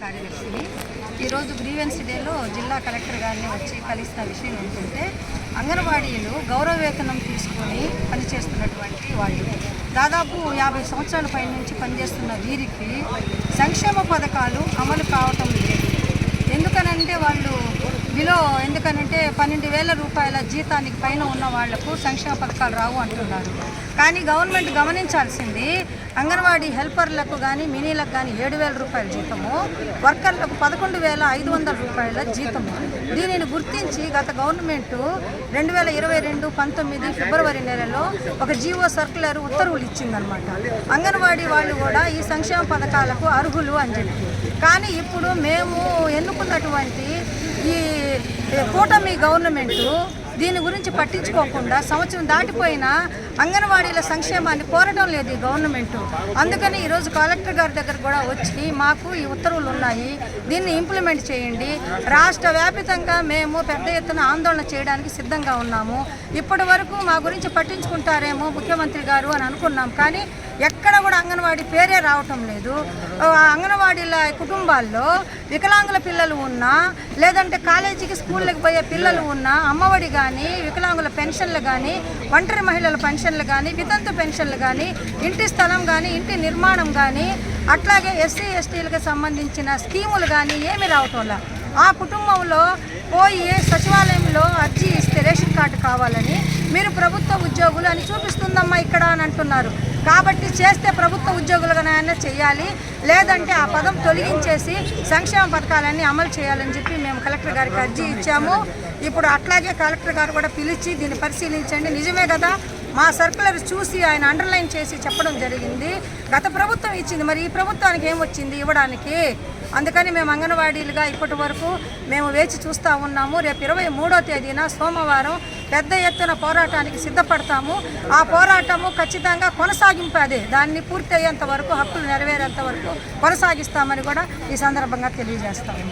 కార్యదర్శిని ఈరోజు గ్రీవెన్స్ డేలో జిల్లా కలెక్టర్ గారిని వచ్చి కలిసిన విషయం ఏంటంటే అంగన్వాడీలు గౌరవ వేతనం తీసుకొని పనిచేస్తున్నటువంటి వాళ్ళు దాదాపు 50 సంవత్సరాల పై నుంచి పనిచేస్తున్న వీరికి సంక్షేమ పథకాలు అమలు కావటం లేదు. ఎందుకనంటే వాళ్ళు ఎందుకనంటే 12,000 రూపాయల జీతానికి పైన ఉన్న వాళ్లకు సంక్షేమ పథకాలు రావు అంటున్నారు. కానీ గవర్నమెంట్ గమనించాల్సింది అంగన్వాడీ హెల్పర్లకు కానీ మినీలకు కానీ 7,000 రూపాయల జీతము, వర్కర్లకు 11,500 రూపాయల జీతము. దీనిని గుర్తించి గత గవర్నమెంట్ 2022-19 ఫిబ్రవరి నెలలో ఒక జీవో సర్క్యులర్ ఉత్తర్వులు ఇచ్చిందనమాట. అంగన్వాడీ వాళ్ళు కూడా ఈ సంక్షేమ పథకాలకు అర్హులు అని చెప్పి. కానీ ఇప్పుడు మేము ఎన్నుకున్నటువంటి ఈ కూటమి గవర్నమెంటు దీని గురించి పట్టించుకోకుండా సంవత్సరం దాటిపోయినా అంగన్వాడీల సంక్షేమాన్ని కోరడం లేదు ఈ గవర్నమెంటు. అందుకని ఈరోజు కలెక్టర్ గారి దగ్గర కూడా వచ్చి మాకు ఈ ఉత్తర్వులు ఉన్నాయి, దీన్ని ఇంప్లిమెంట్ చేయండి, రాష్ట్ర వ్యాప్తంగా మేము పెద్ద ఎత్తున ఆందోళన చేయడానికి సిద్ధంగా ఉన్నాము. ఇప్పటి వరకు మా గురించి పట్టించుకుంటారేమో ముఖ్యమంత్రి గారు అని అనుకున్నాం. కానీ ఎక్కడ కూడా అంగన్వాడీ పేరే రావటం లేదు. అంగన్వాడీల కుటుంబాల్లో వికలాంగుల పిల్లలు ఉన్నా, లేదంటే కాలేజీకి స్కూళ్ళకి పోయే పిల్లలు ఉన్నా, అమ్మఒడి కానీ, వికలాంగుల పెన్షన్లు కానీ, ఒంటరి మహిళల పెన్షన్లు కానీ, వితంతు పెన్షన్లు కానీ, ఇంటి స్థలం కానీ, ఇంటి నిర్మాణం కానీ, అట్లాగే ఎస్సీ ఎస్టీలకు సంబంధించిన స్కీములు కానీ ఏమి రావటంలా. ఆ కుటుంబంలో పోయి సచివాలయంలో అర్జీ ఇస్తే రేషన్ కార్డు కావాలని మీరు ప్రభుత్వ ఉద్యోగులు అని చూపిస్తుందమ్మా ఇక్కడ అని అంటున్నారు. కాబట్టి చేస్తే ప్రభుత్వ ఉద్యోగులుగానే చేయాలి, లేదంటే ఆ పదం తొలగించేసి సంక్షేమ పథకాలన్నీ అమలు చేయాలని చెప్పి మేము కలెక్టర్ గారికి అర్జీ ఇచ్చాము. ఇప్పుడు అట్లాగే కలెక్టర్ గారు కూడా పిలిచి దీన్ని పరిశీలించండి, నిజమే కదా మా సర్కులర్ చూసి ఆయన అండర్లైన్ చేసి చెప్పడం జరిగింది. గత ప్రభుత్వం ఇచ్చింది, మరి ఈ ప్రభుత్వానికి ఏమొచ్చింది ఇవ్వడానికి? అందుకని మేము అంగన్వాడీలుగా ఇప్పటి వరకు మేము వేచి చూస్తూ ఉన్నాము. రేపు 23వ తేదీన సోమవారం పెద్ద ఎత్తున పోరాటానికి సిద్ధపడతాము. ఆ పోరాటము ఖచ్చితంగా కొనసాగింపు అదే, దాన్ని పూర్తి అయ్యేంత వరకు, హక్కులు నెరవేరేంత వరకు కొనసాగిస్తామని కూడా ఈ సందర్భంగా తెలియజేస్తాము.